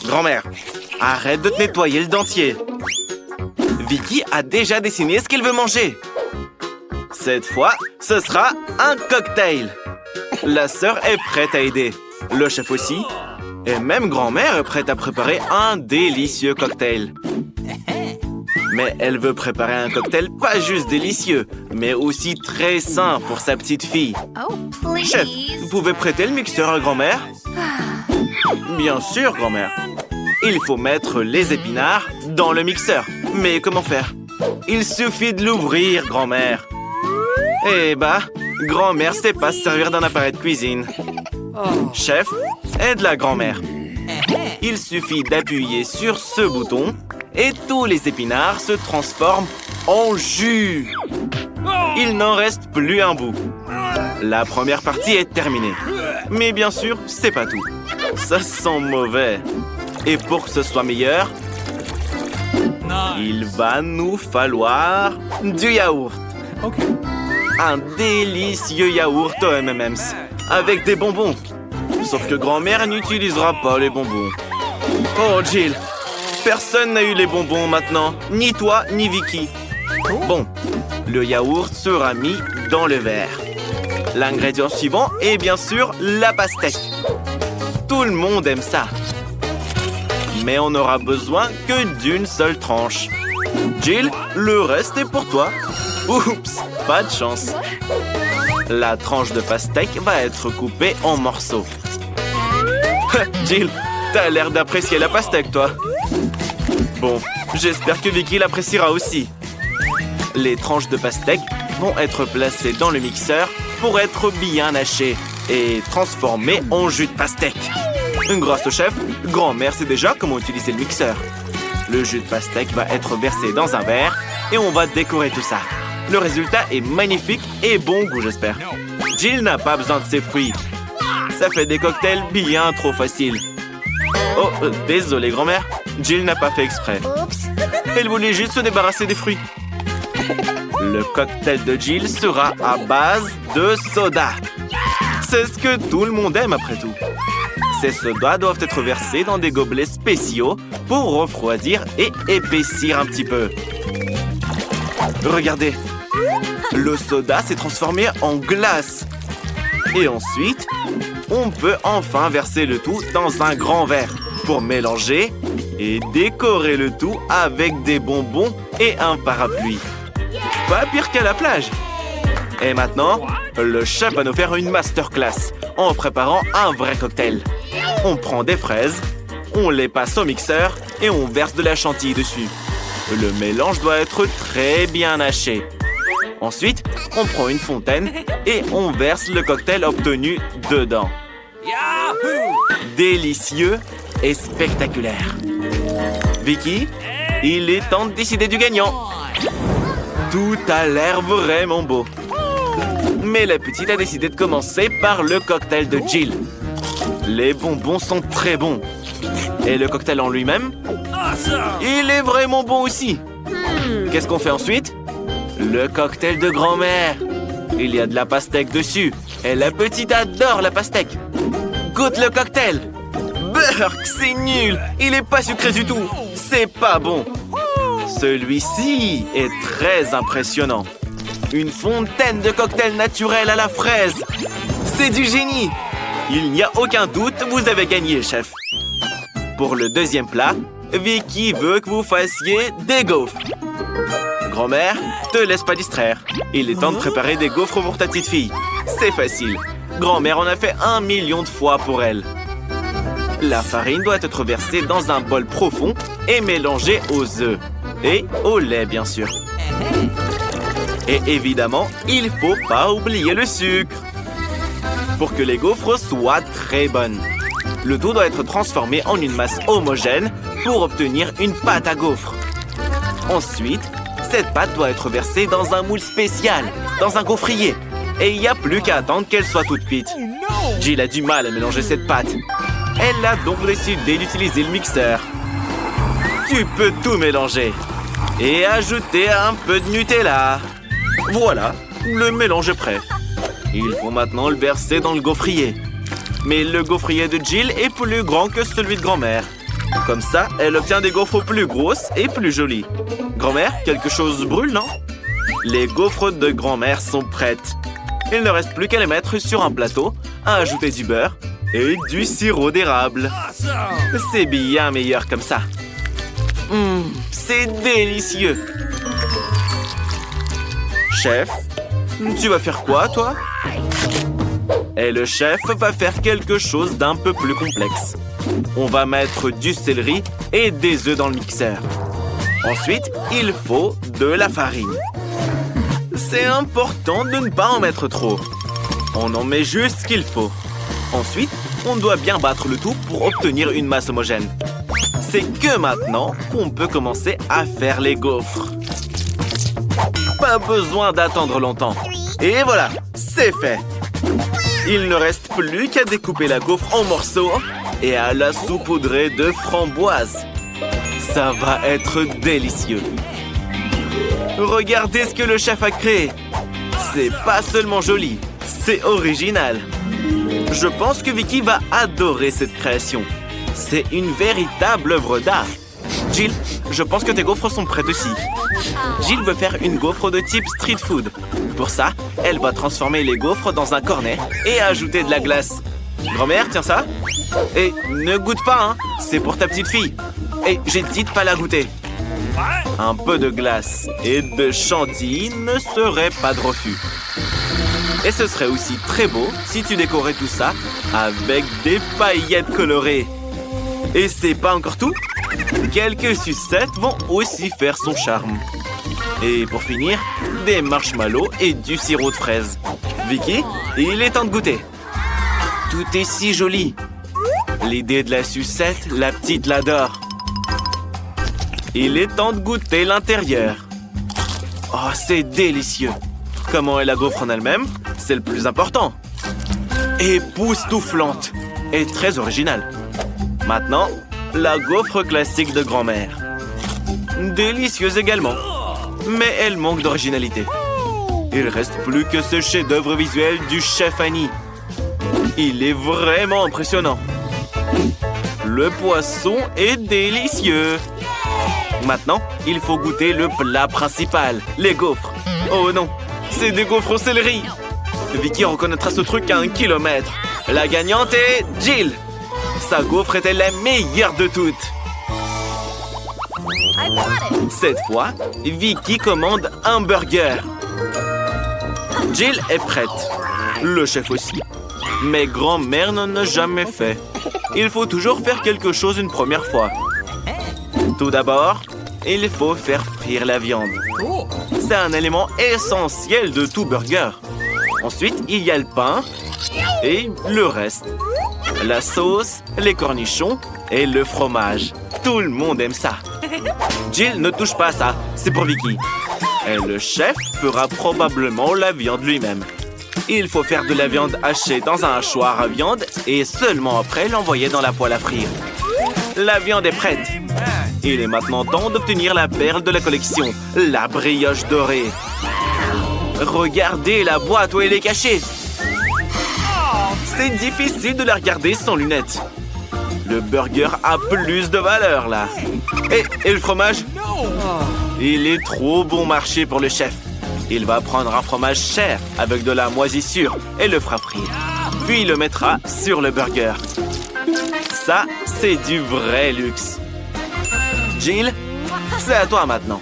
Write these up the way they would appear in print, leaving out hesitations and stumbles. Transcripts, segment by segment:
Grand-mère, arrête de te nettoyer le dentier. Vicky a déjà dessiné ce qu'elle veut manger. Cette fois, ce sera un cocktail. La sœur est prête à aider. Le chef aussi. Et même grand-mère est prête à préparer un délicieux cocktail. Mais elle veut préparer un cocktail pas juste délicieux, mais aussi très sain pour sa petite fille. Oh, please. Chef, vous pouvez prêter le mixeur à grand-mère? Bien sûr, grand-mère. Il faut mettre les épinards dans le mixeur. Mais comment faire? Il suffit de l'ouvrir, grand-mère. Eh bah, grand-mère sait pas se servir d'un appareil de cuisine. Chef, aide la grand-mère. Il suffit d'appuyer sur ce bouton et tous les épinards se transforment en jus. Il n'en reste plus un bout. La première partie est terminée. Mais bien sûr, c'est pas tout. Ça sent mauvais. Et pour que ce soit meilleur, il va nous falloir du yaourt. Un délicieux yaourt aux M&M's avec des bonbons. Sauf que grand-mère n'utilisera pas les bonbons. Oh, Jill, personne n'a eu les bonbons maintenant. Ni toi, ni Vicky. Bon, le yaourt sera mis dans le verre. L'ingrédient suivant est bien sûr la pastèque. Tout le monde aime ça. Mais on n'aura besoin que d'une seule tranche. Jill, le reste est pour toi. Oups, pas de chance. La tranche de pastèque va être coupée en morceaux. Jill, t'as l'air d'apprécier la pastèque, toi. Bon, j'espère que Vicky l'appréciera aussi. Les tranches de pastèque vont être placées dans le mixeur pour être bien hachées et transformées en jus de pastèque. Grâce au chef, grand-mère sait déjà comment utiliser le mixeur. Le jus de pastèque va être versé dans un verre et on va décorer tout ça. Le résultat est magnifique et bon goût, j'espère. Jill n'a pas besoin de ses fruits. Ça fait des cocktails bien trop faciles. Oh, désolé, grand-mère. Jill n'a pas fait exprès. Elle voulait juste se débarrasser des fruits. Le cocktail de Jill sera à base de soda. C'est ce que tout le monde aime après tout. Ces sodas doivent être versés dans des gobelets spéciaux pour refroidir et épaissir un petit peu. Regardez, le soda s'est transformé en glace. Et ensuite, on peut enfin verser le tout dans un grand verre pour mélanger et décorer le tout avec des bonbons et un parapluie. Pas pire qu'à la plage. Et maintenant, le chef va nous faire une masterclass en préparant un vrai cocktail. On prend des fraises, on les passe au mixeur et on verse de la chantilly dessus. Le mélange doit être très bien haché. Ensuite, on prend une fontaine et on verse le cocktail obtenu dedans. Délicieux et spectaculaire. Vicky, il est temps de décider du gagnant. Tout a l'air vraiment beau. Mais la petite a décidé de commencer par le cocktail de Jill. Les bonbons sont très bons. Et le cocktail en lui-même, il est vraiment bon aussi. Qu'est-ce qu'on fait ensuite? Le cocktail de grand-mère. Il y a de la pastèque dessus. Et la petite adore la pastèque. Goûte le cocktail. Burk, c'est nul. Il est pas sucré du tout. C'est pas bon. Celui-ci est très impressionnant. Une fontaine de cocktail naturel à la fraise. C'est du génie. Il n'y a aucun doute, vous avez gagné, chef. Pour le deuxième plat, Vicky veut que vous fassiez des gaufres. Grand-mère, te laisse pas distraire. Il est temps de préparer des gaufres pour ta petite fille. C'est facile. Grand-mère en a fait 1 million de fois pour elle. La farine doit être versée dans un bol profond et mélangée aux œufs. Et au lait, bien sûr. Et évidemment, il faut pas oublier le sucre. Pour que les gaufres soient très bonnes. Le tout doit être transformé en une masse homogène pour obtenir une pâte à gaufres. Ensuite, cette pâte doit être versée dans un moule spécial, dans un gaufrier. Et il n'y a plus qu'à attendre qu'elle soit toute cuite. Jill a du mal à mélanger cette pâte. Elle a donc décidé d'utiliser le mixeur. Tu peux tout mélanger. Et ajouter un peu de Nutella. Voilà, le mélange est prêt. Il faut maintenant le verser dans le gaufrier. Mais le gaufrier de Jill est plus grand que celui de grand-mère. Comme ça, elle obtient des gaufres plus grosses et plus jolies. Grand-mère, quelque chose brûle, non? Les gaufres de grand-mère sont prêtes. Il ne reste plus qu'à les mettre sur un plateau, à ajouter du beurre et du sirop d'érable. C'est bien meilleur comme ça. C'est délicieux. Chef, tu vas faire quoi, toi? Et le chef va faire quelque chose d'un peu plus complexe. On va mettre du céleri et des œufs dans le mixeur. Ensuite, il faut de la farine. C'est important de ne pas en mettre trop. On en met juste ce qu'il faut. Ensuite, on doit bien battre le tout pour obtenir une masse homogène. C'est que maintenant qu'on peut commencer à faire les gaufres. Pas besoin d'attendre longtemps. Et voilà, c'est fait. Il ne reste plus qu'à découper la gaufre en morceaux et à la saupoudrer de framboises. Ça va être délicieux. Regardez ce que le chef a créé. C'est pas seulement joli, c'est original. Je pense que Vicky va adorer cette création. C'est une véritable œuvre d'art. Jill, je pense que tes gaufres sont prêtes aussi. Jill veut faire une gaufre de type street food. Pour ça, elle va transformer les gaufres dans un cornet et ajouter de la glace. Grand-mère, tiens ça. Et ne goûte pas, hein. C'est pour ta petite fille. Et j'ai dit de pas la goûter. Un peu de glace et de chantilly ne serait pas de refus. Et ce serait aussi très beau si tu décorais tout ça avec des paillettes colorées. Et c'est pas encore tout. Quelques sucettes vont aussi faire son charme. Et pour finir, des marshmallows et du sirop de fraise. Vicky, il est temps de goûter. Tout est si joli. L'idée de la sucette, la petite l'adore. Il est temps de goûter l'intérieur. Oh, c'est délicieux. Comment est la gaufre en elle-même? C'est le plus important. Époustouflante et très originale. Maintenant, la gaufre classique de grand-mère. Délicieuse également. Mais elle manque d'originalité. Il reste plus que ce chef-d'œuvre visuel du chef Annie. Il est vraiment impressionnant. Le poisson est délicieux. Maintenant, il faut goûter le plat principal, les gaufres. Oh non, c'est des gaufres au céleri. Vicky reconnaîtra ce truc à 1 kilomètre. La gagnante est Jill. Sa gaufre était la meilleure de toutes. Cette fois, Vicky commande un burger. Jill est prête. Le chef aussi. Mais grand-mère n'en a jamais fait. Il faut toujours faire quelque chose une première fois. Tout d'abord, il faut faire frire la viande. C'est un élément essentiel de tout burger. Ensuite, il y a le pain et le reste. La sauce, les cornichons et le fromage. Tout le monde aime ça. Jill ne touche pas à ça, c'est pour Vicky. Et le chef fera probablement la viande lui-même. Il faut faire de la viande hachée dans un hachoir à viande et seulement après l'envoyer dans la poêle à frire. La viande est prête. Il est maintenant temps d'obtenir la perle de la collection, la brioche dorée. Regardez la boîte où elle est cachée. C'est difficile de la regarder sans lunettes. Le burger a plus de valeur, là. Et le fromage? Il est trop bon marché pour le chef. Il va prendre un fromage cher avec de la moisissure et le fera frire. Puis il le mettra sur le burger. Ça, c'est du vrai luxe. Jill, c'est à toi maintenant.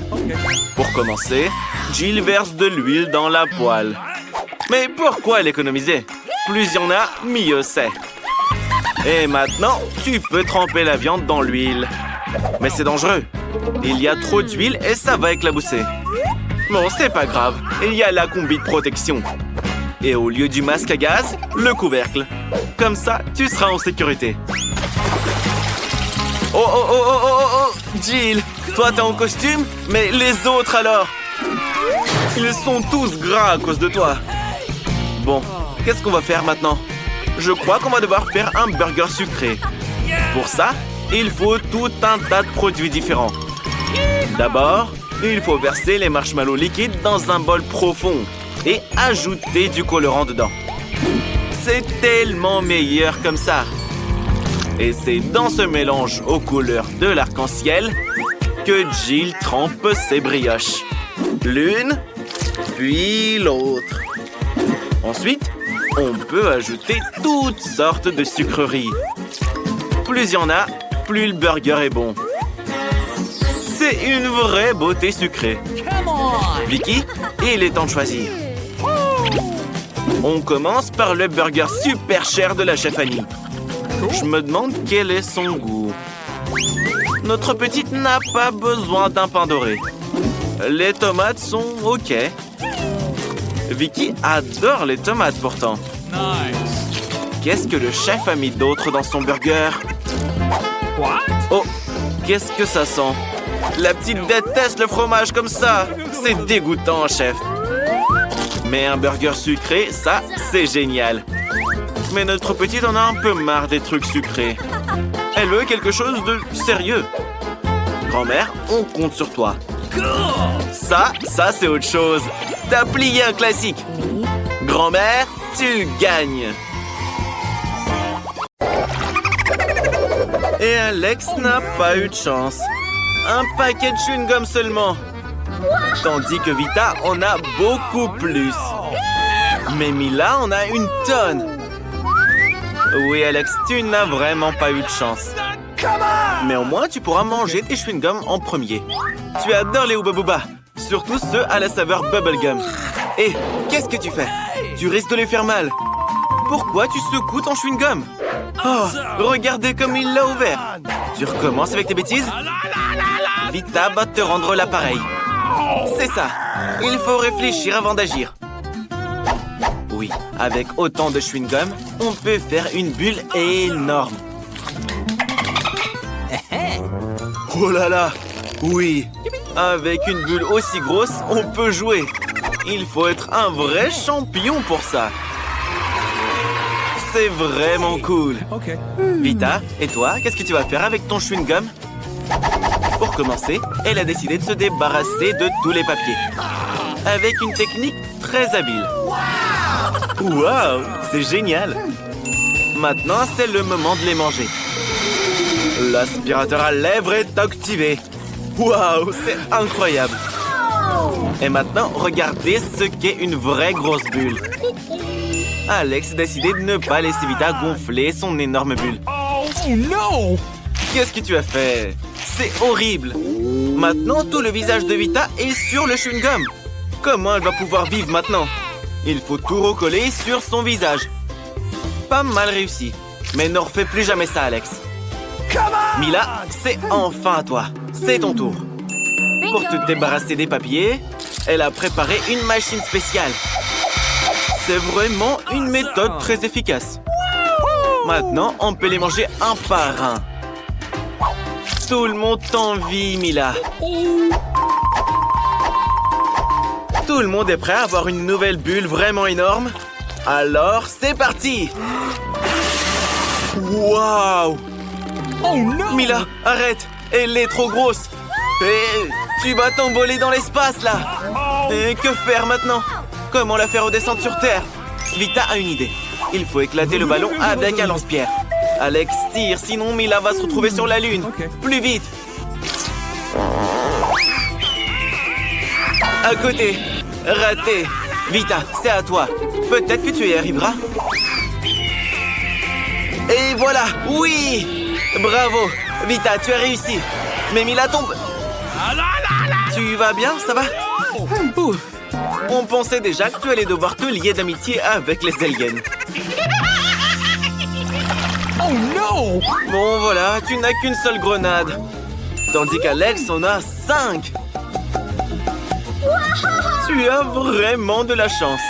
Pour commencer, Jill verse de l'huile dans la poêle. Mais pourquoi l'économiser? Plus il y en a, mieux c'est. Et maintenant, tu peux tremper la viande dans l'huile. Mais c'est dangereux. Il y a trop d'huile et ça va éclabousser. Bon, c'est pas grave. Il y a la combi de protection. Et au lieu du masque à gaz, le couvercle. Comme ça, tu seras en sécurité. Oh, oh, oh, oh, oh, oh, Jill, toi t'es en costume, mais les autres alors? Ils sont tous gras à cause de toi. Bon, qu'est-ce qu'on va faire maintenant? Je crois qu'on va devoir faire un burger sucré. Pour ça, il faut tout un tas de produits différents. D'abord, il faut verser les marshmallows liquides dans un bol profond et ajouter du colorant dedans. C'est tellement meilleur comme ça. Et c'est dans ce mélange aux couleurs de l'arc-en-ciel que Jill trempe ses brioches. L'une, puis l'autre. Ensuite, on peut ajouter toutes sortes de sucreries. Plus il y en a, plus le burger est bon. C'est une vraie beauté sucrée. Vicky, il est temps de choisir. On commence par le burger super cher de la chef Annie. Je me demande quel est son goût. Notre petite n'a pas besoin d'un pain doré. Les tomates sont OK. Vicky adore les tomates pourtant. Qu'est-ce que le chef a mis d'autre dans son burger? Oh, qu'est-ce que ça sent? La petite déteste le fromage comme ça. C'est dégoûtant, chef. Mais un burger sucré, ça, c'est génial. Mais notre petite en a un peu marre des trucs sucrés. Elle veut quelque chose de sérieux. Grand-mère, on compte sur toi. Ça c'est autre chose. T'as plié un classique. Grand-mère, tu gagnes. Et Alex n'a pas eu de chance. Un paquet de chewing-gum seulement. Tandis que Vita en a beaucoup plus. Mais Mila en a une tonne. Oui, Alex, tu n'as vraiment pas eu de chance. Mais au moins, tu pourras manger tes chewing-gums en premier. Tu adores les Hubba Bubba, surtout ceux à la saveur bubblegum. Et qu'est-ce que tu fais? Tu risques de les faire mal. Pourquoi tu secoues ton chewing-gum? Oh, regardez comme il l'a ouvert. Tu recommences avec tes bêtises? Vita va te rendre l'appareil. C'est ça. Il faut réfléchir avant d'agir. Oui, avec autant de chewing-gum, on peut faire une bulle énorme. Oh là là! Oui! Avec une bulle aussi grosse, on peut jouer. Il faut être un vrai champion pour ça. C'est vraiment cool. Vita, et toi, qu'est-ce que tu vas faire avec ton chewing-gum? Pour commencer, elle a décidé de se débarrasser de tous les papiers. Avec une technique très habile. Waouh! C'est génial! Maintenant, c'est le moment de les manger. L'aspirateur à lèvres est activé. Waouh, c'est incroyable. Et maintenant, regardez ce qu'est une vraie grosse bulle. Alex a décidé de ne pas laisser Vita gonfler son énorme bulle. Oh non! Qu'est-ce que tu as fait? C'est horrible. Maintenant, tout le visage de Vita est sur le chewing-gum. Comment elle va pouvoir vivre maintenant? Il faut tout recoller sur son visage. Pas mal réussi. Mais ne refais plus jamais ça, Alex. Mila, c'est enfin à toi. C'est ton tour. Pour te débarrasser des papiers, elle a préparé une machine spéciale. C'est vraiment une méthode très efficace. Maintenant, on peut les manger un par un. Tout le monde t'envie, Mila. Tout le monde est prêt à avoir une nouvelle bulle vraiment énorme? Alors, c'est parti! Waouh! Oh non! Mila, arrête! Elle est trop grosse! Et tu vas t'envoler dans l'espace, là! Et que faire maintenant? Comment la faire redescendre sur Terre? Vita a une idée. Il faut éclater le ballon avec un lance-pierre. Alex tire, sinon Mila va se retrouver sur la Lune. Plus vite! À côté! Raté! Vita, c'est à toi. Peut-être que tu y arriveras. Et voilà! Oui! Bravo! Vita, tu as réussi. Mais Mila tombe. Tu vas bien? Ça va? Ouf. On pensait déjà que tu allais devoir te lier d'amitié avec les aliens. Oh non! Bon, voilà, tu n'as qu'une seule grenade. Tandis qu'Alex en a 5. Tu as vraiment de la chance.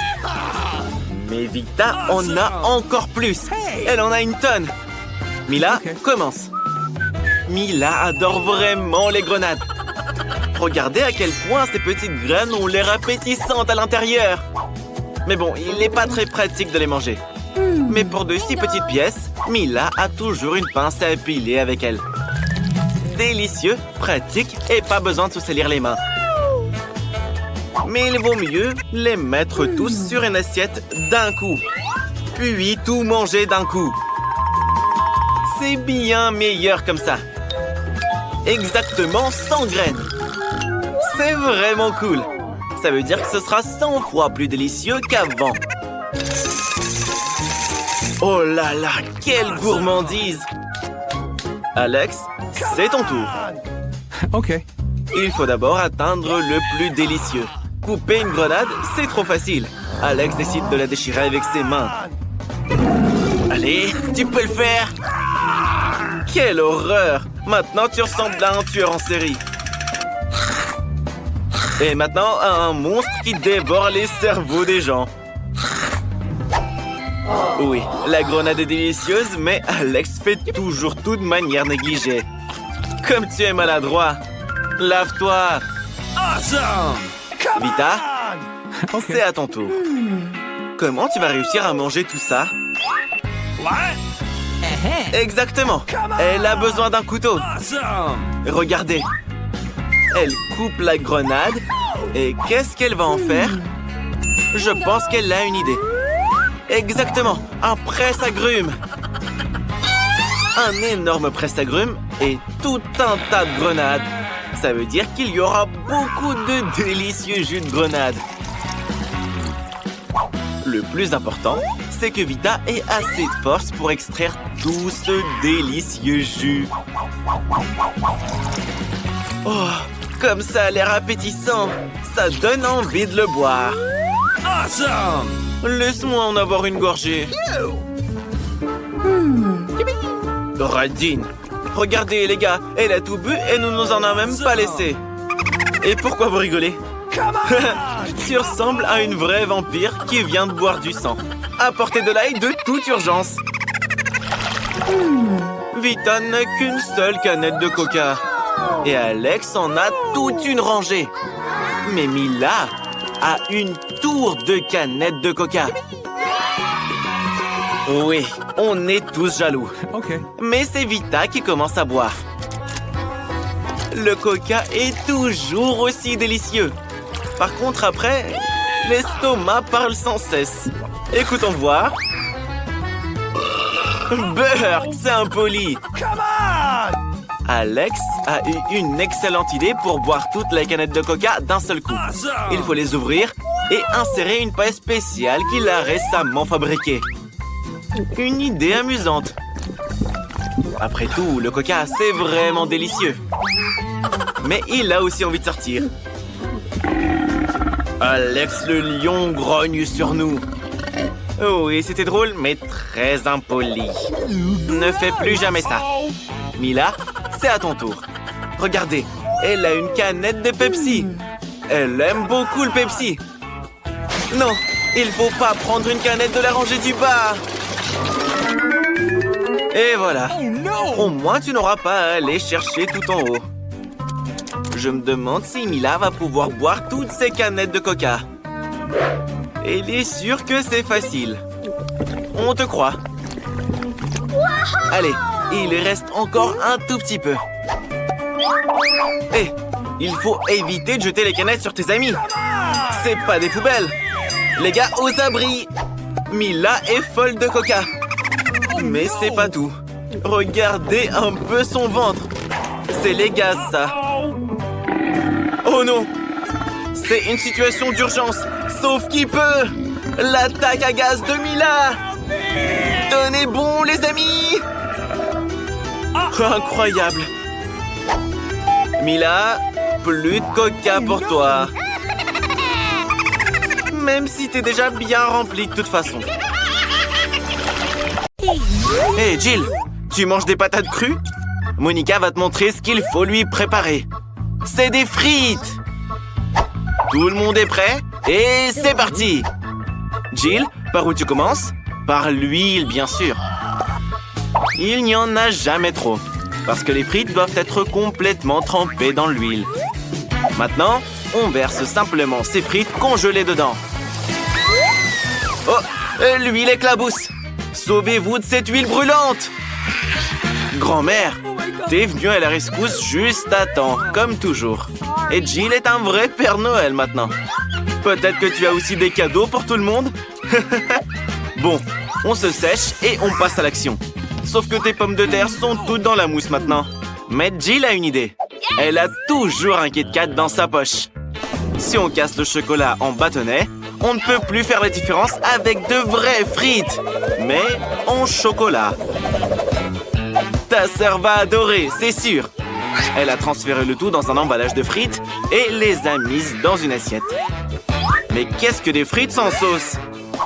Mais Vita en a encore plus. Elle en a une tonne. Mila, commence. Mila adore vraiment les grenades. Regardez à quel point ces petites graines ont l'air appétissantes à l'intérieur. Mais bon, il n'est pas très pratique de les manger. Mais pour de si petites pièces, Mila a toujours une pince à épiler avec elle. Délicieux, pratique et pas besoin de se salir les mains. Mais il vaut mieux les mettre tous sur une assiette d'un coup. puis tout manger d'un coup. C'est bien meilleur comme ça. Exactement 100 graines. C'est vraiment cool. Ça veut dire que ce sera 100 fois plus délicieux qu'avant. Oh là là, quelle gourmandise! Alex, c'est ton tour. OK. Il faut d'abord atteindre le plus délicieux. Couper une grenade, c'est trop facile. Alex décide de la déchirer avec ses mains. Allez, tu peux le faire! Quelle horreur! Maintenant, tu ressembles à un tueur en série. Et maintenant, à un monstre qui dévore les cerveaux des gens. Oui, la grenade est délicieuse, mais Alex fait toujours tout de manière négligée. Comme tu es maladroit. Lave-toi. Awesome! Vita, OK. c'est à ton tour. Comment tu vas réussir à manger tout ça? What? Exactement. Elle a besoin d'un couteau. Awesome! Regardez. Elle coupe la grenade. Et qu'est-ce qu'elle va en faire? Je pense qu'elle a une idée. Exactement. Un presse-agrumes. Un énorme presse-agrumes et tout un tas de grenades. Ça veut dire qu'il y aura beaucoup de délicieux jus de grenade. Le plus important, c'est que Vita ait assez de force pour extraire tout ce délicieux jus. Oh, comme ça a l'air appétissant. Ça donne envie de le boire. Awesome! Laisse-moi en avoir une gorgée. Radine. Regardez les gars, elle a tout bu et nous nous en a même pas laissé. Et pourquoi vous rigolez? Tu ressembles à une vraie vampire qui vient de boire du sang. Apportez de l'ail de toute urgence. Vita n'a qu'une seule canette de coca. Et Alex en a toute une rangée. Mais Mila a une tour de canettes de coca. Oui, on est tous jaloux. OK. Mais c'est Vita qui commence à boire. Le coca est toujours aussi délicieux. Par contre, après, l'estomac parle sans cesse. Écoutons voir. Burk, c'est impoli. Come on! Alex a eu une excellente idée pour boire toutes les canettes de coca d'un seul coup. Awesome! Il faut les ouvrir et insérer une paille spéciale qu'il a récemment fabriquée. Une idée amusante. Après tout, le coca, c'est vraiment délicieux. Mais il a aussi envie de sortir. Alex le lion grogne sur nous. Oui, c'était drôle, mais très impoli. Ne fais plus jamais ça. Mila, c'est à ton tour. Regardez, elle a une canette de Pepsi. Elle aime beaucoup le Pepsi. Non, il faut pas prendre une canette de la rangée du bas. Et voilà. Oh no! Au moins, tu n'auras pas à aller chercher tout en haut. Je me demande si Mila va pouvoir boire toutes ces canettes de coca. Elle est sûre que c'est facile. On te croit. Allez, il reste encore un tout petit peu. Hé, il faut éviter de jeter les canettes sur tes amis. C'est pas des poubelles. Les gars, aux abris. Mila est folle de coca. Mais c'est pas tout. Regardez un peu son ventre. C'est les gaz, ça. Oh non! C'est une situation d'urgence. Sauf qui peut! L'attaque à gaz de Mila! Tenez bon, les amis! Incroyable! Mila, plus de coca pour toi. Même si t'es déjà bien rempli de toute façon. Hé, Jill! Tu manges des patates crues? Monica va te montrer ce qu'il faut lui préparer. C'est des frites! Tout le monde est prêt? Et c'est parti! Jill, par où tu commences? Par l'huile, bien sûr. Il n'y en a jamais trop, parce que les frites doivent être complètement trempées dans l'huile. Maintenant, on verse simplement ces frites congelées dedans. Oh, l'huile éclabousse! Sauvez-vous de cette huile brûlante! Grand-mère, t'es venue à la rescousse juste à temps, comme toujours. Et Jill est un vrai Père Noël maintenant. Peut-être que tu as aussi des cadeaux pour tout le monde? Bon, On se sèche et on passe à l'action. Sauf que tes pommes de terre sont toutes dans la mousse maintenant. Mais Jill a une idée. Elle a toujours un Kit Kat dans sa poche. Si on casse le chocolat en bâtonnets, on ne peut plus faire la différence avec de vraies frites, mais en chocolat. Ta sœur va adorer, c'est sûr. Elle a transféré le tout dans un emballage de frites et les a mises dans une assiette. Mais qu'est-ce que des frites sans sauce?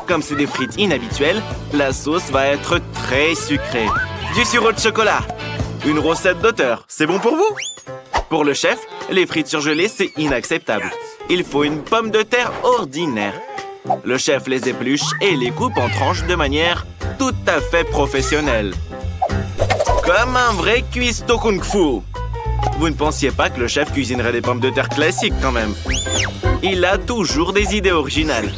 Comme c'est des frites inhabituelles, la sauce va être très sucrée. Du sirop de chocolat. Une recette d'auteur, c'est bon pour vous? Pour le chef, les frites surgelées, c'est inacceptable. Il faut une pomme de terre ordinaire. Le chef les épluche et les coupe en tranches de manière tout à fait professionnelle. Comme un vrai cuistot kung-fu. Vous ne pensiez pas que le chef cuisinerait des pommes de terre classiques quand même. Il a toujours des idées originales.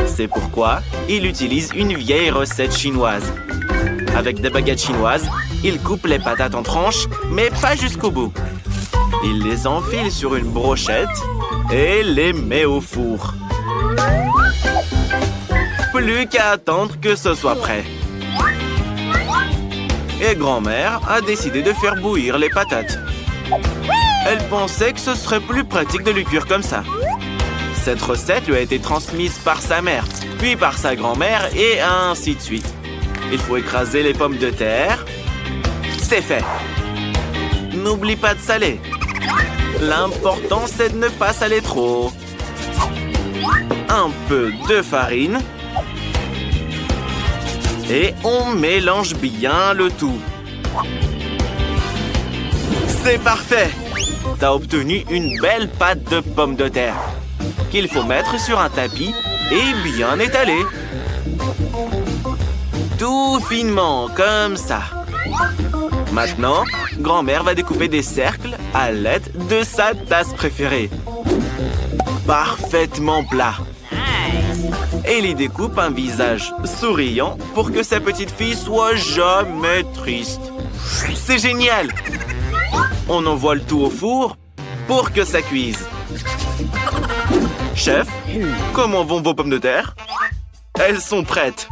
C'est pourquoi il utilise une vieille recette chinoise. Avec des baguettes chinoises, il coupe les patates en tranches, mais pas jusqu'au bout. Il les enfile sur une brochette et les met au four. Plus qu'à attendre que ce soit prêt. Et grand-mère a décidé de faire bouillir les patates. Elle pensait que ce serait plus pratique de les cuire comme ça. Cette recette lui a été transmise par sa mère, puis par sa grand-mère et ainsi de suite. Il faut écraser les pommes de terre. C'est fait. N'oublie pas de saler. L'important, c'est de ne pas saler trop. Un peu de farine. Et on mélange bien le tout. C'est parfait! T'as obtenu une belle pâte de pommes de terre qu'il faut mettre sur un tapis et bien étaler. Tout finement, comme ça. Maintenant, grand-mère va découper des cercles à l'aide de sa tasse préférée. Parfaitement plat. Elle y découpe un visage souriant pour que sa petite fille soit jamais triste. C'est génial! On envoie le tout au four pour que ça cuise. Chef, comment vont vos pommes de terre? Elles sont prêtes.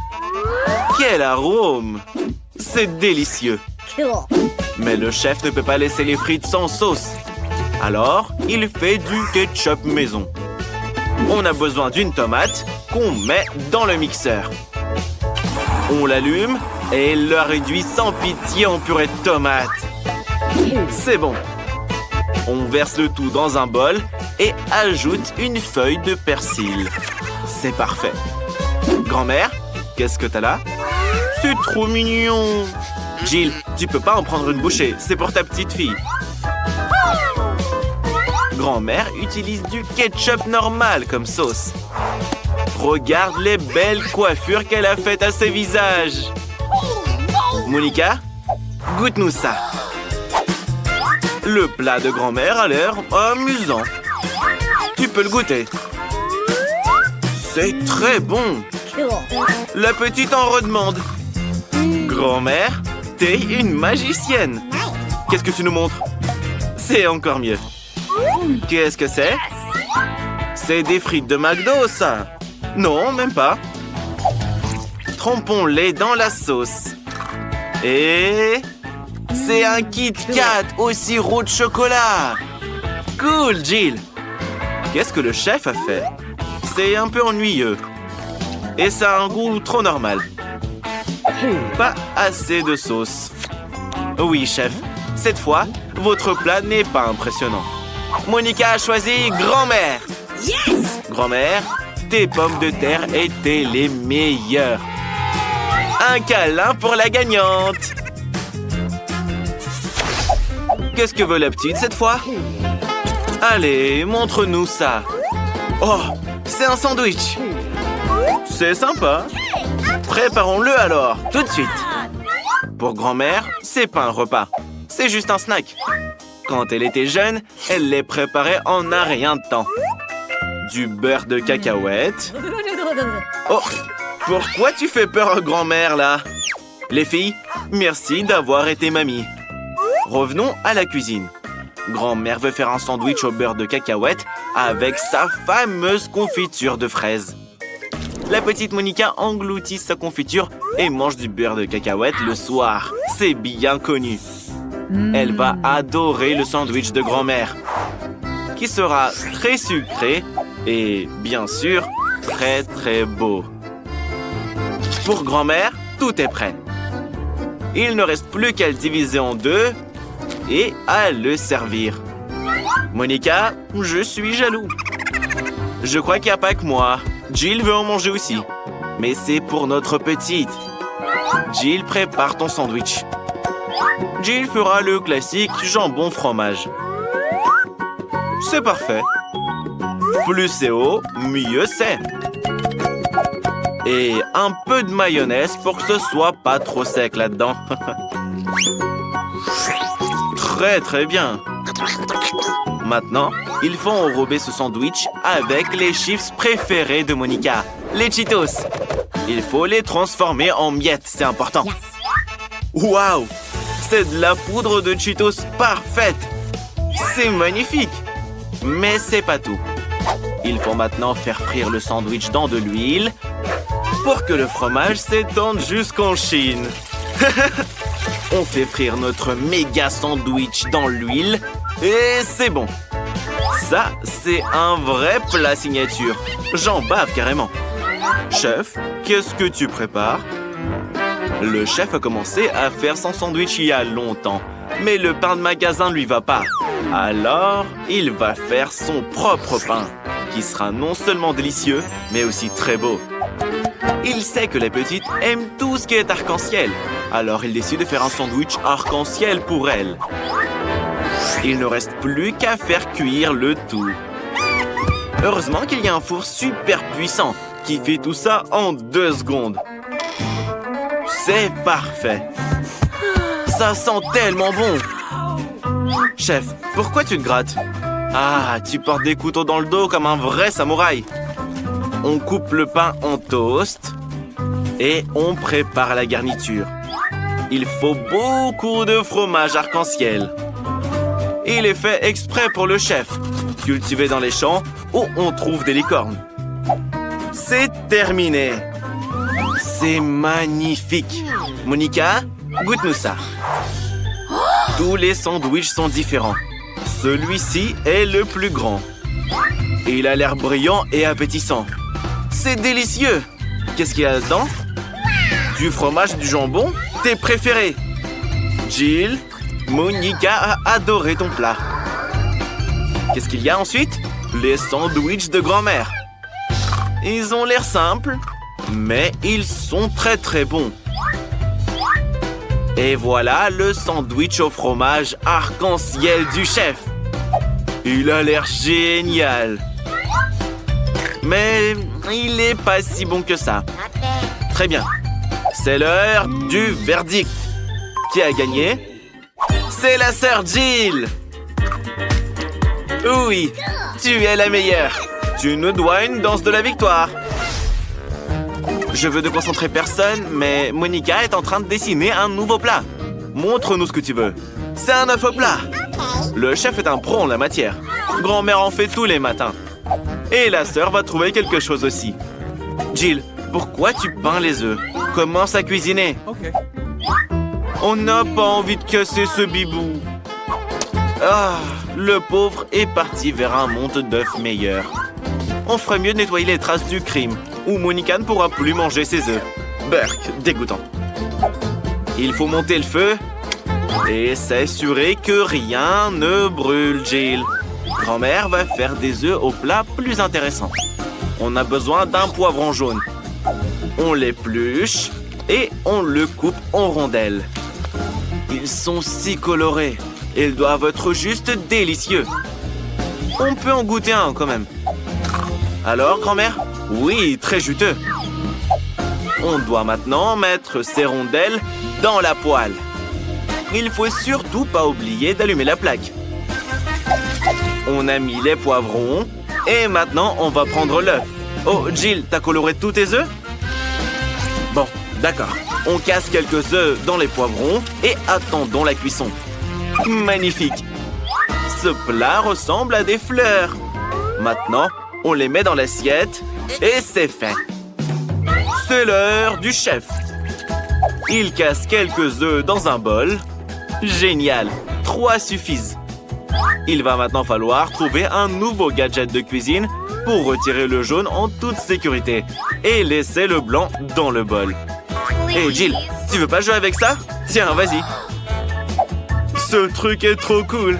Quel arôme! C'est délicieux. Mais le chef ne peut pas laisser les frites sans sauce. Alors, il fait du ketchup maison. On a besoin d'une tomate qu'on met dans le mixeur. On l'allume et le réduit sans pitié en purée de tomate. C'est bon. On verse le tout dans un bol et ajoute une feuille de persil. C'est parfait. Grand-mère, qu'est-ce que t'as là? C'est trop mignon. Jill, tu peux pas en prendre une bouchée, c'est pour ta petite fille. Grand-mère utilise du ketchup normal comme sauce. Regarde les belles coiffures qu'elle a faites à ses visages. Monica, goûte-nous ça. Le plat de grand-mère a l'air amusant. Tu peux le goûter. C'est très bon. La petite en redemande. Grand-mère, t'es une magicienne. Qu'est-ce que tu nous montres? C'est encore mieux. Qu'est-ce que c'est? C'est des frites de McDo, ça. Non, même pas. Trempons-les dans la sauce. Et... c'est un Kit Kat au sirop de chocolat. Cool, Jill. Qu'est-ce que le chef a fait? C'est un peu ennuyeux. Et ça a un goût trop normal. Pas assez de sauce. Oui, chef. Cette fois, votre plat n'est pas impressionnant. Monica a choisi grand-mère. Yes! Grand-mère, tes pommes de terre étaient les meilleures. Un câlin pour la gagnante. Qu'est-ce que veut la petite cette fois? Allez, montre-nous ça. Oh, c'est un sandwich. C'est sympa. Préparons-le alors, tout de suite. Pour grand-mère, c'est pas un repas. C'est juste un snack. Quand elle était jeune, elle les préparait en un rien de temps. Du beurre de cacahuète. Oh, pourquoi tu fais peur à grand-mère, là? Les filles, merci d'avoir été mamie. Revenons à la cuisine. Grand-mère veut faire un sandwich au beurre de cacahuète avec sa fameuse confiture de fraises. La petite Monica engloutit sa confiture et mange du beurre de cacahuète le soir. C'est bien connu. Elle va adorer le sandwich de grand-mère, qui sera très sucré et, bien sûr, très très beau. Pour grand-mère, tout est prêt. Il ne reste plus qu'à le diviser en deux et à le servir. Monica, je suis jaloux. Je crois qu'il n'y a pas que moi. Jill veut en manger aussi. Mais c'est pour notre petite. Jill, prépare ton sandwich. Jill fera le classique jambon-fromage. C'est parfait. Plus c'est haut, mieux c'est. Et un peu de mayonnaise pour que ce soit pas trop sec là-dedans. Très très bien. Maintenant, il faut enrober ce sandwich avec les chips préférés de Monica, les Cheetos. Il faut les transformer en miettes, c'est important. Waouh! C'est de la poudre de Cheetos parfaite. C'est magnifique. Mais c'est pas tout. Il faut maintenant faire frire le sandwich dans de l'huile pour que le fromage s'étende jusqu'en Chine. On fait frire notre méga sandwich dans l'huile et c'est bon. Ça, c'est un vrai plat signature. J'en bave carrément. Chef, qu'est-ce que tu prépares? Le chef a commencé à faire son sandwich il y a longtemps, mais le pain de magasin ne lui va pas. Alors, il va faire son propre pain, qui sera non seulement délicieux, mais aussi très beau. Il sait que les petites aiment tout ce qui est arc-en-ciel, alors il décide de faire un sandwich arc-en-ciel pour elles. Il ne reste plus qu'à faire cuire le tout. Heureusement qu'il y a un four super puissant qui fait tout ça en 2 secondes. C'est parfait. Ça sent tellement bon. Chef, pourquoi tu te grattes? Ah, tu portes des couteaux dans le dos comme un vrai samouraï. On coupe le pain en toast et on prépare la garniture. Il faut beaucoup de fromage arc-en-ciel. Il est fait exprès pour le chef, cultivé dans les champs où on trouve des licornes. C'est terminé. C'est magnifique. Monica, goûte-nous ça. Tous les sandwichs sont différents. Celui-ci est le plus grand. Il a l'air brillant et appétissant. C'est délicieux. Qu'est-ce qu'il y a là-dedans? Du fromage et du jambon? Tes préférés. Jill, Monica a adoré ton plat. Qu'est-ce qu'il y a ensuite? Les sandwichs de grand-mère. Ils ont l'air simples, mais ils sont très très bons. Et voilà le sandwich au fromage arc-en-ciel du chef. Il a l'air génial. Mais il n'est pas si bon que ça. Très bien. C'est l'heure du verdict. Qui a gagné? C'est la sœur Jill. Oui, tu es la meilleure. Tu nous dois une danse de la victoire. Je veux ne concentrer personne, mais Monica est en train de dessiner un nouveau plat. Montre-nous ce que tu veux. C'est un œuf au plat. Le chef est un pro en la matière. Grand-mère en fait tous les matins. Et la sœur va trouver quelque chose aussi. Jill, pourquoi tu peins les œufs? Commence à cuisiner. On n'a pas envie de casser ce bibou. Ah, le pauvre est parti vers un monde d'œufs meilleur. On ferait mieux de nettoyer les traces du crime, ou Monica ne pourra plus manger ses œufs. Burk, dégoûtant. Il faut monter le feu et s'assurer que rien ne brûle, Jill. Grand-mère va faire des œufs au plat plus intéressants. On a besoin d'un poivron jaune. On l'épluche et on le coupe en rondelles. Ils sont si colorés. Ils doivent être juste délicieux. On peut en goûter un quand même. Alors, grand-mère? Oui, très juteux. On doit maintenant mettre ces rondelles dans la poêle. Il faut surtout pas oublier d'allumer la plaque. On a mis les poivrons et maintenant on va prendre l'œuf. Oh, Jill, t'as coloré tous tes œufs? Bon, d'accord. On casse quelques œufs dans les poivrons et attendons la cuisson. Magnifique! Ce plat ressemble à des fleurs. Maintenant, on les met dans l'assiette et c'est fait. C'est l'heure du chef. Il casse quelques œufs dans un bol. Génial, 3 suffisent. Il va maintenant falloir trouver un nouveau gadget de cuisine pour retirer le jaune en toute sécurité et laisser le blanc dans le bol. Hey Jill, tu veux pas jouer avec ça? Tiens, vas-y. Ce truc est trop cool.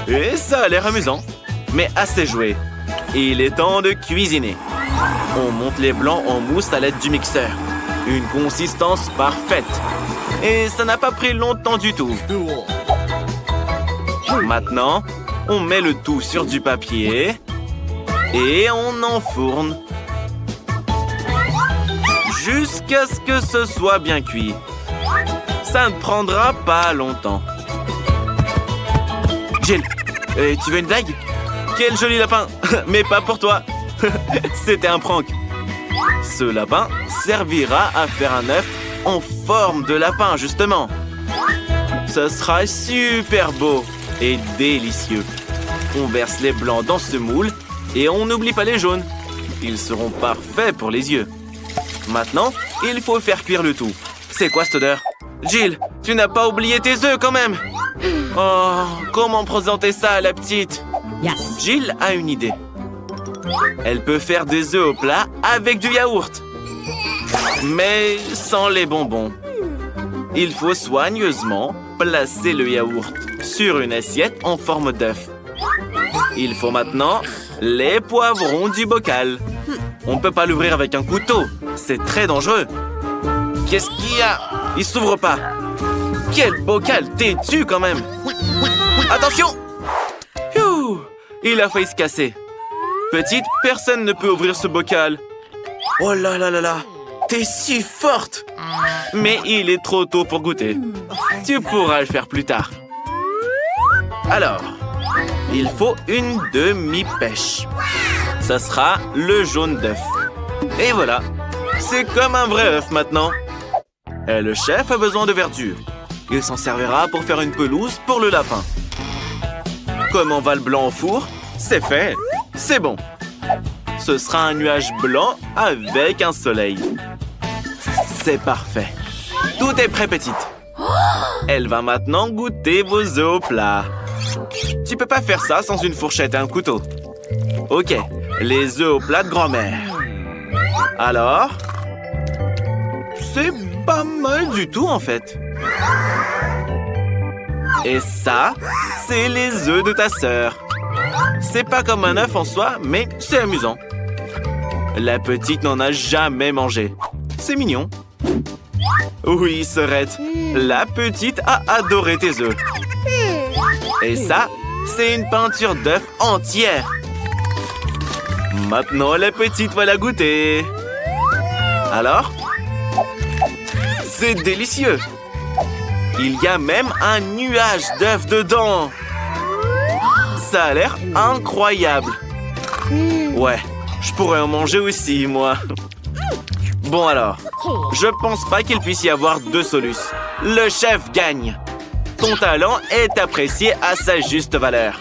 Et ça a l'air amusant. Mais assez joué. Il est temps de cuisiner. On monte les blancs en mousse à l'aide du mixeur. Une consistance parfaite. Et ça n'a pas pris longtemps du tout. Maintenant, on met le tout sur du papier et on enfourne jusqu'à ce que ce soit bien cuit. Ça ne prendra pas longtemps. Jill, tu veux une blague? Quel joli lapin! Mais pas pour toi. C'était un prank. Ce lapin servira à faire un œuf en forme de lapin, justement. Ce sera super beau et délicieux. On verse les blancs dans ce moule et on n'oublie pas les jaunes. Ils seront parfaits pour les yeux. Maintenant, il faut faire cuire le tout. C'est quoi cette odeur? Jill, tu n'as pas oublié tes œufs quand même. Oh, comment présenter ça à la petite? Jill a une idée. Elle peut faire des œufs au plat avec du yaourt. Mais sans les bonbons. Il faut soigneusement placer le yaourt sur une assiette en forme d'œuf. Il faut maintenant les poivrons du bocal. On ne peut pas l'ouvrir avec un couteau. C'est très dangereux. Qu'est-ce qu'il y a? Il s'ouvre pas. Quel bocal têtu quand même. Attention! Phew, il a failli se casser. Petite, personne ne peut ouvrir ce bocal. Oh là là là là. T'es si forte. Mais il est trop tôt pour goûter. Tu pourras le faire plus tard. Alors, il faut une demi-pêche. Ça sera le jaune d'œuf. Et voilà, c'est comme un vrai œuf maintenant. Et le chef a besoin de verdure. Il s'en servira pour faire une pelouse pour le lapin. Comment va le blanc au four? C'est fait, c'est bon. Ce sera un nuage blanc avec un soleil. C'est parfait. Tout est prêt, petite. Elle va maintenant goûter vos œufs au plat. Tu peux pas faire ça sans une fourchette et un couteau. Ok, les œufs au plat de grand-mère. Alors, c'est pas mal du tout, en fait. Et ça, c'est les œufs de ta sœur. C'est pas comme un œuf en soi, mais c'est amusant. La petite n'en a jamais mangé. C'est mignon. Oui, Sorette, la petite a adoré tes œufs. Et ça, c'est une peinture d'œuf entière. Maintenant, la petite va la goûter. Alors? C'est délicieux. Il y a même un nuage d'œufs dedans. Ça a l'air incroyable. Ouais, je pourrais en manger aussi, moi. Bon alors, je pense pas qu'il puisse y avoir deux solutions. Le chef gagne. Ton talent est apprécié à sa juste valeur.